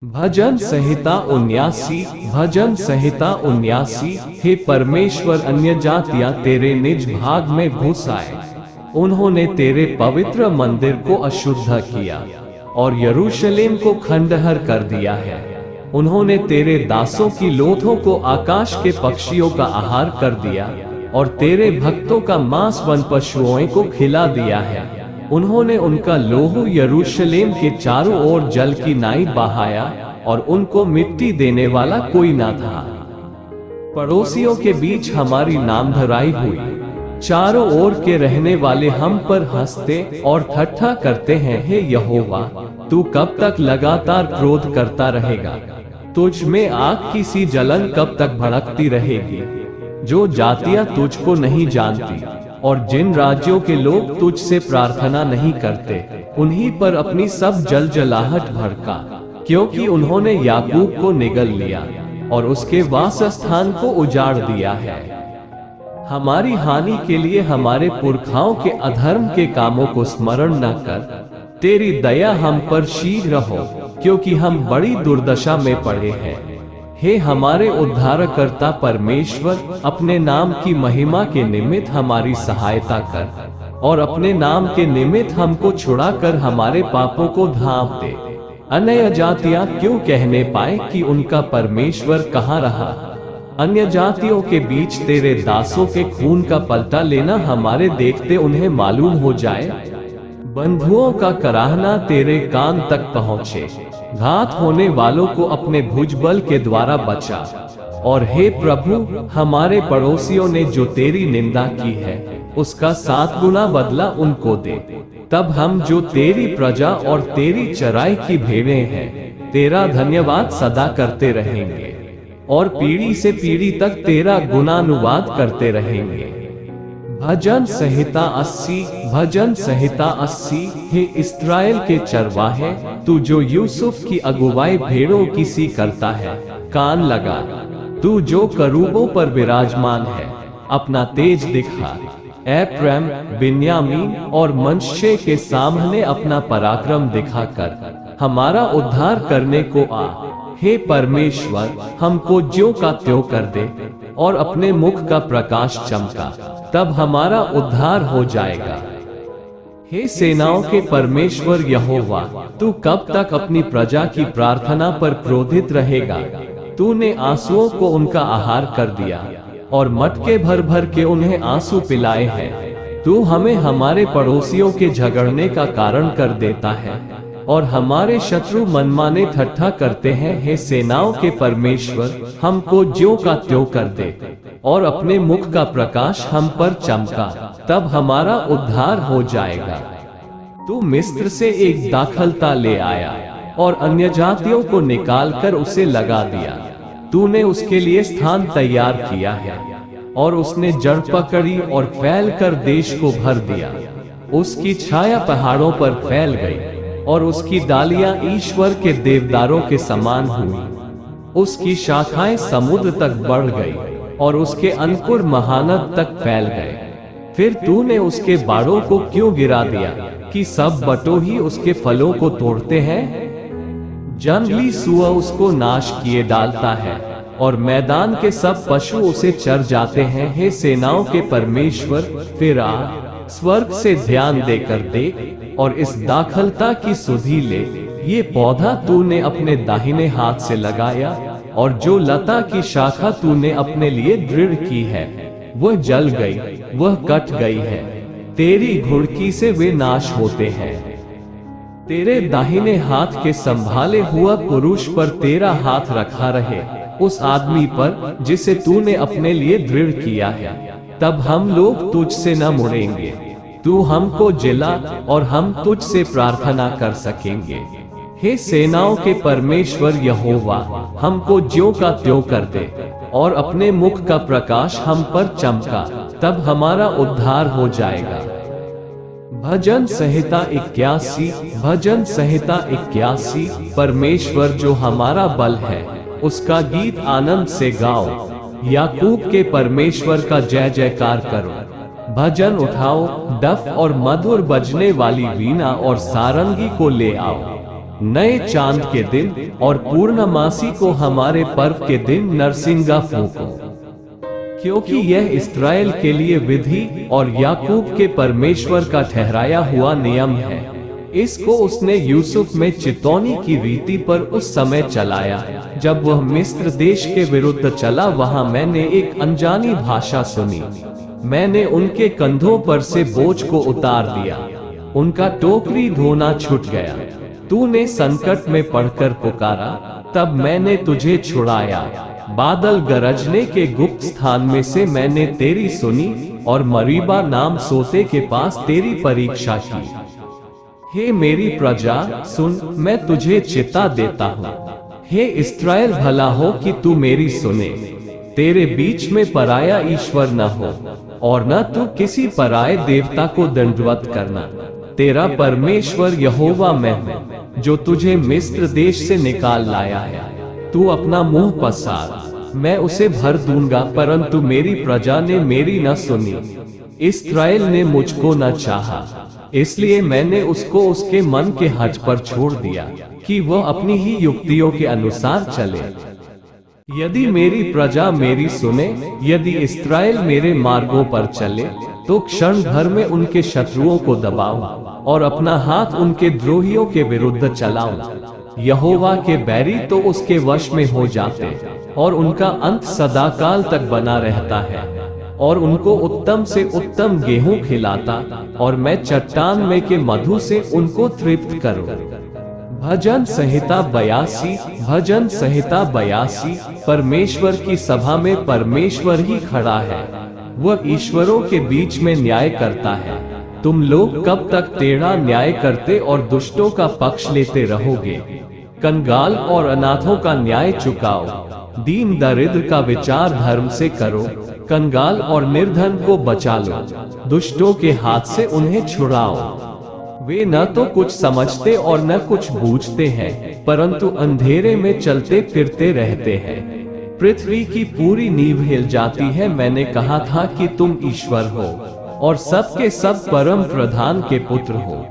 भजन संहिता 79। भजन संहिता 79। हे परमेश्वर, अन्य जातियां तेरे निज भाग में घुस आए। उन्होंने तेरे पवित्र मंदिर को अशुद्ध किया और यरूशलेम को खंडहर कर दिया है। उन्होंने तेरे दासों की लोथों को आकाश के पक्षियों का आहार कर दिया और तेरे भक्तों का मांस वन पशुओं को खिला दिया है। उन्होंने उनका लोहू यरूशलेम के चारों ओर जल की नाई बहाया और उनको मिट्टी देने वाला कोई ना था। पड़ोसियों के बीच हमारी नामधराई हुई। चारों ओर के रहने वाले हम पर हंसते और ठट्ठा करते हैं। हे यहोवा, तू कब तक लगातार क्रोध करता रहेगा? तुझ में आग की सी जलन कब तक भड़कती रहेगी? जो जातियां तुझको नहीं जानती और जिन राज्यों के लोग तुझसे प्रार्थना नहीं करते, उन्हीं पर अपनी सब जलजलाहट भड़का, क्योंकि उन्होंने याकूब को निगल लिया और उसके वासस्थान को उजाड़ दिया है। हमारी हानि के लिए हमारे पुरखाओं के अधर्म के कामों को स्मरण न कर। तेरी दया हम पर शीघ्र हो, क्योंकि हम बड़ी दुर्दशा में पड़े हैं। हे हमारे उद्धारकर्ता परमेश्वर, अपने नाम की महिमा के निमित्त हमारी सहायता कर और अपने नाम के निमित्त हमको छुड़ाकर हमारे पापों को ढांप दे। अन्य जातियां क्यों कहने पाए कि उनका परमेश्वर कहाँ रहा? अन्य जातियों के बीच तेरे दासों के खून का पलटा लेना हमारे देखते उन्हें मालूम हो जाए। बंधुओं का कराहना तेरे कान तक पहुँचे। घात होने वालों को अपने भुजबल के द्वारा बचा। और हे प्रभु, हमारे पड़ोसियों ने जो तेरी निंदा की है, उसका 7 गुना बदला उनको दे। तब हम जो तेरी प्रजा और तेरी चराई की भेड़ें हैं, तेरा धन्यवाद सदा करते रहेंगे और पीढ़ी से पीढ़ी तक तेरा गुणानुवाद करते रहेंगे। भजन संहिता 80। भजन संहिता 80। हे इस्राएल के चरवाहे, तू जो यूसुफ की अगुवाई भेड़ों की सी करता है, कान लगा। तू जो करूबों पर विराजमान है, अपना तेज दिखा। एप्रैम, बिन्यामीन और मनश्शे के सामने अपना पराक्रम दिखाकर हमारा उद्धार करने को आ। हे परमेश्वर, हमको ज्यों का त्यों कर दे और अपने मुख का प्रकाश चमका, तब हमारा उद्धार हो जाएगा। हे सेनाओं के परमेश्वर यहोवा, तू कब तक अपनी प्रजा की प्रार्थना पर क्रोधित रहेगा? तूने आंसुओं को उनका आहार कर दिया और मटके भर भर के उन्हें आंसू पिलाए हैं। तू हमें हमारे पड़ोसियों के झगड़ने का कारण कर देता है और हमारे शत्रु मनमाने ठट्ठा करते हैं। हे सेनाओं के परमेश्वर, हमको ज्यों का त्यों कर दे और अपने मुख का प्रकाश हम पर चमका, तब हमारा उद्धार हो जाएगा। तू मिस्र से एक दाखलता ले आया और अन्य जातियों को निकालकर उसे लगा दिया। तूने उसके लिए स्थान तैयार किया है और उसने जड़ पकड़ी और फैलकर देश को भर दिया। उसकी छाया पहाड़ों पर फैल गई और उसकी डालियां ईश्वर के देवदारों के समान हुई। उसकी शाखाएं समुद्र तक बढ़ गई और उसके अंकुर महानद तक फैल गए। फिर तूने उसके बाड़ों को क्यों गिरा दिया कि सब बटोही उसके फलों को तोड़ते हैं? जंगली सूअर उसको नाश किए डालता है और मैदान के सब पशु उसे चर जाते हैं। हे सेनाओं के परमेश्वर, फिर आ, स्वर्ग से ध्यान देकर देख और इस दाखलता की सुधि ले। ये पौधा तूने अपने दाहिने हाथ से लगाया और जो लता की शाखा तूने अपने लिए दृढ़ की है, वह जल गई, वह कट गई है। तेरी घुड़की से वे नाश होते हैं। तेरे दाहिने हाथ के संभाले हुआ पुरुष पर तेरा हाथ रखा रहे, उस आदमी पर जिसे तूने अपने लिए दृढ़ किया है। तब हम लोग तुझसे न मुड़ेंगे। तू हमको जिला और हम तुझसे प्रार्थना कर सकेंगे। हे सेनाओं के परमेश्वर यहोवा, हमको ज्यों का त्यों कर दे और अपने मुख का प्रकाश हम पर चमका, तब हमारा उद्धार हो जाएगा। भजन संहिता 81। भजन संहिता 81। परमेश्वर जो हमारा बल है, उसका गीत आनंद से गाओ। याकूब के परमेश्वर का जय जयकार करो। भजन उठाओ, डफ और मधुर बजने वाली वीणा और सारंगी को ले आओ। नए चांद के दिन और पूर्णमासी को हमारे पर्व के दिन नरसिंगा फूंको, क्योंकि यह इस्राएल के लिए विधि और याकूब के परमेश्वर का ठहराया हुआ नियम है। इसको उसने यूसुफ में चितौनी की रीति पर उस समय चलाया जब वह मिस्र देश के विरुद्ध चला। वहां मैंने एक अनजानी भाषा सुनी। मैंने उनके कंधों पर से बोझ को उतार दिया, उनका टोकरी ढोना छूट गया। तूने संकट में पड़कर पुकारा, तब मैंने तुझे छुड़ाया। बादल गरजने के गुप्त स्थान में से मैंने तेरी सुनी और मरीबा नाम सोते के पास तेरी परीक्षा की। हे मेरी प्रजा सुन, मैं तुझे चिता देता हूँ। हे इस्राएल, भला हो कि तू मेरी सुने। तेरे बीच में पराया ईश्वर न हो और न तू किसी पराये देवता को दंडवत करना। तेरा परमेश्वर यहोवा मैं हूँ, जो तुझे मिस्र देश से निकाल लाया है। तू अपना मुंह पसार, मैं उसे भर दूंगा, परंतु मेरी प्रजा ने मेरी न सुनी। इस्राएल ने मुझको न चाहा, इसलिए मैंने उसको उसके मन के हज पर छोड़ दिया कि वह अपनी ही युक्तियों के अनुसार चले। यदि मेरी प्रजा मेरी सुने, यदि इस्राएल मेरे मार्गों पर चले, तो क्षण भर में उनके शत्रुओं को दबाऊं और अपना हाथ उनके द्रोहियों के विरुद्ध चलाऊं। यहोवा के बैरी तो उसके वश में हो जाते और उनका अंत सदाकाल तक बना रहता है। और उनको उत्तम से उत्तम गेहूं खिलाता और मैं चट्टान में के मधु से उनको तृप्त करूं। भजन संहिता 82। भजन संहिता 82। परमेश्वर की सभा में परमेश्वर ही खड़ा है, वह ईश्वरों के बीच में न्याय करता है। तुम लोग कब तक टेढ़ा न्याय करते और दुष्टों का पक्ष लेते रहोगे? कंगाल और अनाथों का न्याय चुकाओ, दीन दरिद्र का विचार धर्म से करो। कंगाल और निर्धन को बचा लो, दुष्टों के हाथ से उन्हें छुड़ाओ। वे न तो कुछ समझते और न कुछ बूझते हैं, परंतु अंधेरे में चलते फिरते रहते हैं। पृथ्वी की पूरी नींव हिल जाती है। मैंने कहा था कि तुम ईश्वर हो और सबके सब परम प्रधान के पुत्र हो,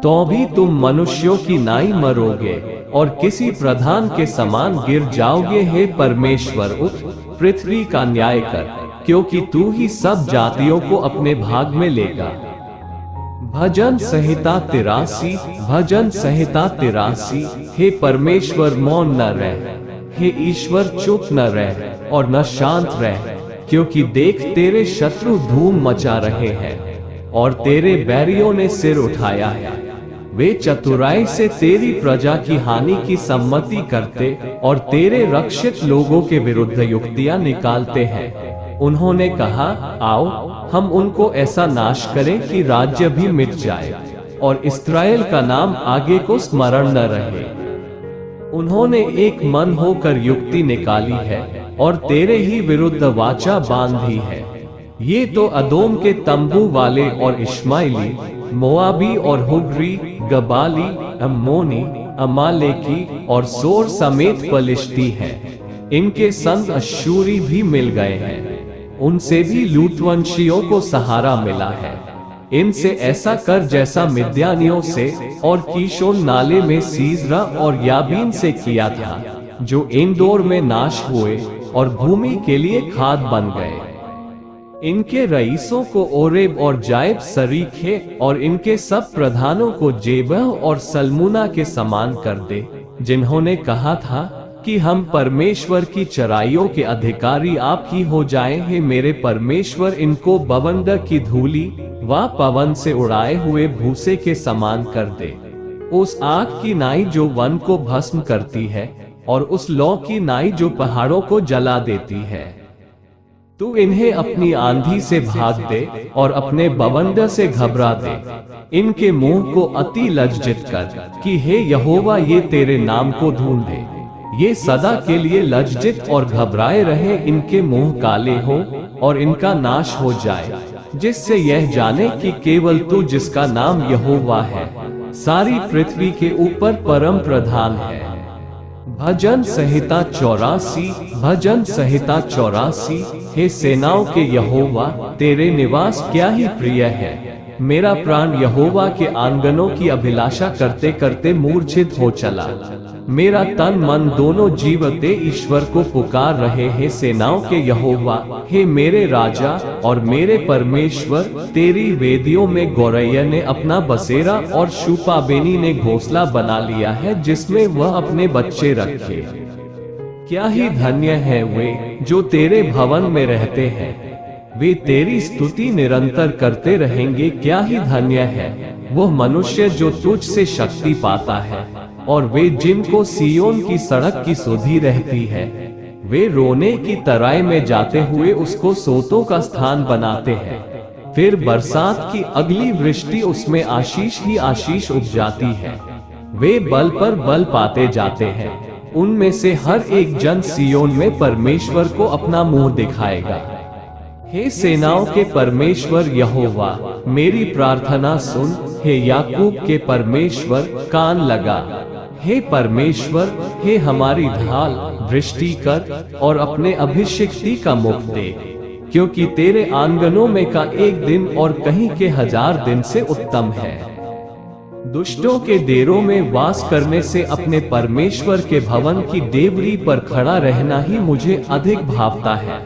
तो भी तुम मनुष्यों की नाई मरोगे और किसी प्रधान के समान गिर जाओगे। हे परमेश्वर, उठ, पृथ्वी का न्याय कर, क्योंकि तू ही सब जातियों को अपने भाग में लेगा। भजन संहिता 83। भजन संहिता 83। हे परमेश्वर, मौन न रह, हे ईश्वर, चुप न रह और न शांत रह, क्योंकि देख तेरे शत्रु धूम मचा रहे हैं और तेरे बैरियों ने सिर उठाया है। वे चतुराई से तेरी प्रजा की हानि की सम्मति करते और तेरे रक्षित लोगों के विरुद्ध युक्तियां निकालते हैं। उन्होंने कहा, आओ हम उनको ऐसा नाश करें कि राज्य भी मिट जाए और इस्राएल का नाम आगे को स्मरण न रहे। उन्होंने एक मन होकर युक्ति निकाली है और तेरे ही विरुद्ध वाचा बांधी है। ये तो अदोम के तंबू वाले और इश्माइली, मोआबी और हुग्री, गबाली, अम्मोनी, अमालेकी और सोर समेत पलिश्ती हैं। इनके संग अश्शूरी भी मिल गए हैं, उनसे भी लूतवंशियों को सहारा मिला है। इनसे ऐसा कर जैसा मिद्यानियों से और कीशोन नाले में सीजरा और याबीन से किया था, जो इंदौर में नाश हुए और भूमि के लिए खाद बन गए। इनके रईसों को ओरेब और जायब सरीखे और इनके सब प्रधानों को जेबह और सलमुना के समान कर दे, जिन्होंने कहा था कि हम परमेश्वर की चराइयों के अधिकारी आप ही हो जाएं। हे मेरे परमेश्वर, इनको बवंडर की धूली व पवन से उड़ाए हुए भूसे के समान कर दे। उस आग की नाई जो वन को भस्म करती है और उस लौ की नाई जो पहाड़ों को जला देती है। तू इन्हें अपनी आंधी से भाग दे और अपने बवंडर से घबरा दे। इनके मुंह को अति लज्जित कर कि हे यहोवा, ये तेरे नाम को ढूंढे। ये सदा के लिए लज्जित और घबराए रहे, इनके मुंह काले हो और इनका नाश हो जाए, जिससे यह जाने कि केवल तू जिसका नाम यहोवा है, सारी पृथ्वी के ऊपर परम प्रधान है। भजन संहिता 84। भजन संहिता 84। हे सेनाओं के यहोवा, तेरे निवास क्या ही प्रिय है। मेरा प्राण यहोवा के आंगनों की अभिलाषा करते करते मूर्छित हो चला। मेरा तन मन दोनों जीवते ईश्वर को पुकार रहे हैं, सेनाओं के यहोवा, हे मेरे राजा और मेरे परमेश्वर। तेरी वेदियों में गौरैया ने अपना बसेरा और शूपाबेनी ने घोंसला बना लिया है, जिसमें वह अपने बच्चे रखे। क्या ही धन्य है वे जो तेरे भवन में रहते हैं, वे तेरी स्तुति निरंतर करते रहेंगे। क्या ही धन्य है वह मनुष्य जो तुझ से शक्ति पाता है, और वे जिनको सियोन की सड़क की सुधि रहती है। वे रोने की तराई में जाते हुए उसको सोतों का स्थान बनाते हैं। फिर बरसात की अगली वृष्टि उसमें आशीष ही आशीष उपजाती है। वे बल पर बल पाते जाते हैं। उनमें से हर एक जन सियोन में परमेश्वर को अपना मुंह दिखाएगा। हे सेनाओं के परमेश्वर यहोवा, मेरी प्रार्थना सुन। हे याकूब के परमेश्वर, कान लगा। हे परमेश्वर, हे हमारी ढाल, दृष्टि कर और अपने अभिषिक्ति का मुख दे, क्योंकि तेरे आंगनों में का एक दिन और कहीं के 1000 दिन से उत्तम है। दुष्टों के डेरों में वास करने से अपने परमेश्वर के भवन की देवरी पर खड़ा रहना ही मुझे अधिक भावता है,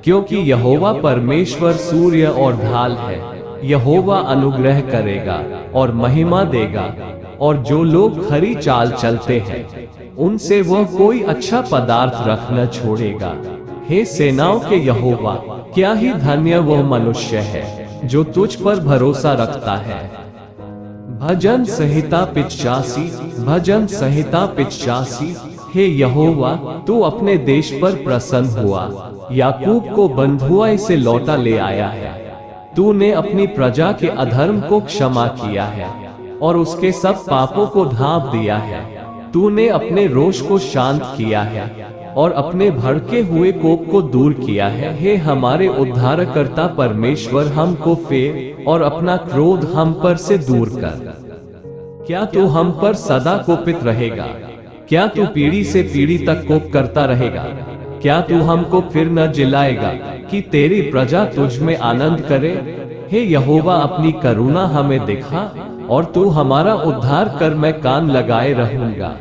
क्योंकि यहोवा परमेश्वर सूर्य और ढाल है। यहोवा अनुग्रह करेगा और महिमा देगा, और जो लोग खरी चाल चलते हैं उनसे वह कोई अच्छा पदार्थ रख न छोड़ेगा। हे सेनाओं के यहोवा, क्या ही धन्य वह मनुष्य है जो तुझ पर भरोसा रखता है। भजन संहिता 85। भजन संहिता 85। हे यहोवा, तू अपने देश पर प्रसन्न हुआ, याकूब को बंधुआई से लौटा ले आया है। तूने अपनी प्रजा के अधर्म को क्षमा किया है और उसके सब पापों को ढांप दिया है। तूने अपने रोष को शांत किया है और अपने भड़के हुए कोप को दूर किया है। हे हमारे उद्धारकर्ता परमेश्वर, हमको फेर और अपना क्रोध हम पर से दूर कर। क्या तू हम पर सदा कोपित रहेगा? क्या तू पीढ़ी से पीढ़ी तक कोप करता रहेगा? क्या तू हमको फिर न जिलाएगा कि तेरी प्रजा तुझ में आनंद करे? हे यहोवा, अपनी करुणा हमें दिखा और तू हमारा उद्धार कर। मैं कान लगाए रहूंगा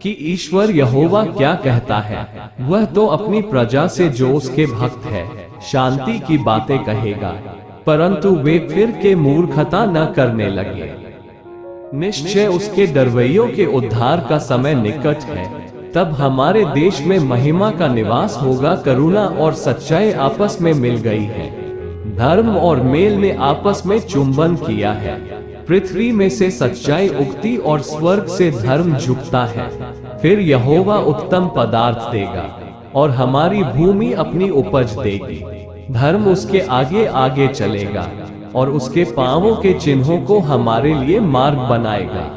कि ईश्वर यहोवा क्या कहता है। वह तो अपनी प्रजा से जो उसके भक्त है शांति की बातें कहेगा, परंतु वे फिर के मूर्खता न करने लगे। निश्चय उसके डरवैयों के उद्धार का समय निकट है। तब हमारे देश में महिमा का निवास होगा। करुणा और सच्चाई आपस में मिल गई है, धर्म और मेल ने आपस में चुंबन किया है। पृथ्वी में से सच्चाई उगती और स्वर्ग से धर्म झुकता है। फिर यहोवा उत्तम पदार्थ देगा और हमारी भूमि अपनी उपज देगी। धर्म उसके आगे आगे चलेगा और उसके पांवों के चिन्हों को हमारे लिए मार्ग बनाएगा।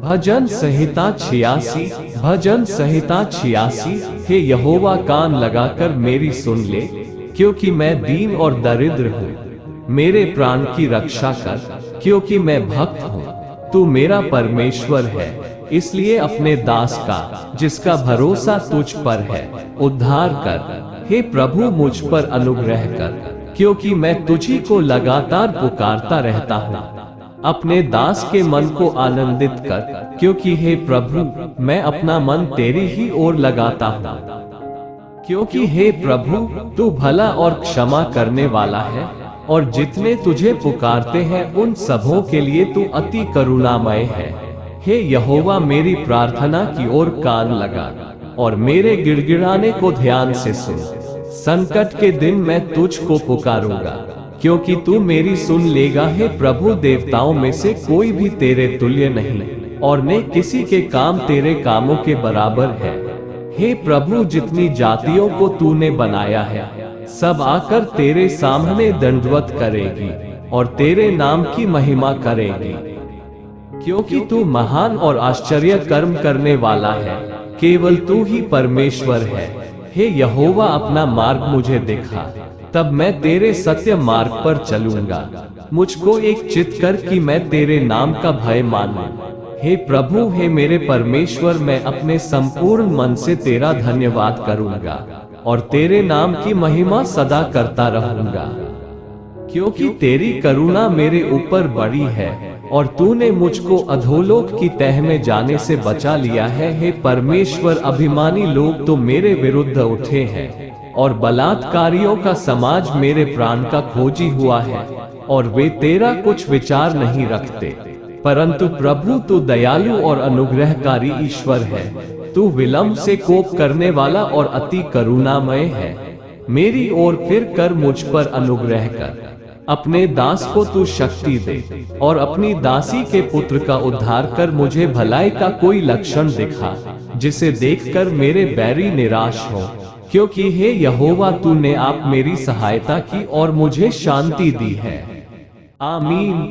भजन संहिता 86। भजन संहिता 86। हे यहोवा, कान लगाकर मेरी सुन ले, क्योंकि मैं दीन और दरिद्र हूँ। मेरे प्राण की रक्षा कर, क्योंकि मैं भक्त हूँ। तू मेरा परमेश्वर है, इसलिए अपने दास का, जिसका भरोसा तुझ पर है, उद्धार कर। हे प्रभु, मुझ पर अनुग्रह कर, क्योंकि मैं तुझी को लगातार पुकारता रहता हूँ। अपने दास के मन को आनंदित कर, क्योंकि हे प्रभु, मैं अपना मन तेरी ही ओर लगाता हूँ। क्योंकि हे प्रभु, तू भला और क्षमा करने वाला है, और जितने तुझे पुकारते हैं उन सबों के लिए तू अति करुणामय है। हे यहोवा, मेरी प्रार्थना की ओर कान लगा और मेरे गिड़गिड़ाने को ध्यान से सुन। संकट के दिन मैं तुझको पुकारूंगा, क्योंकि तू मेरी सुन लेगा। हे प्रभु, देवताओं में से कोई भी तेरे तुल्य नहीं, और न किसी के काम तेरे कामों के बराबर है। हे प्रभु, जितनी जातियों को तूने बनाया है, सब आकर तेरे सामने दंडवत करेगी और तेरे नाम की महिमा करेगी, क्योंकि तू महान और आश्चर्य कर्म करने वाला है। केवल तू ही परमेश्वर है। हे यहोवा, अपना मार्ग मुझे दिखा, तब मैं तेरे सत्य मार्ग पर चलूंगा। मुझको एक चित कर कि मैं तेरे नाम का भय मानूं। हे प्रभु, हे मेरे परमेश्वर, मैं अपने संपूर्ण मन से तेरा धन्यवाद करूंगा और तेरे नाम की महिमा सदा करता रहूंगा। क्योंकि तेरी करुणा मेरे ऊपर बड़ी है और तूने मुझको अधोलोक की तह में जाने से बचा लिया है। हे परमेश्वर, अभिमानी लोग तो मेरे विरुद्ध उठे हैं और बलात्कारियों का समाज मेरे प्राण का खोजी हुआ है, और वे तेरा कुछ विचार नहीं रखते। परंतु प्रभु, तू दयालु और अनुग्रहकारी ईश्वर है। तू विलंब से कोप करने वाला और अति करुणामय है। मेरी ओर फिर कर, मुझ पर अनुग्रह कर। अपने दास को तू शक्ति दे और अपनी दासी के पुत्र का उद्धार कर। मुझे भलाई का कोई लक्षण दिखा, जिसे देखकर मेरे बैरी निराश हो। क्योंकि हे यहोवा, तूने आप मेरी सहायता की और मुझे शांति दी है। आमीन।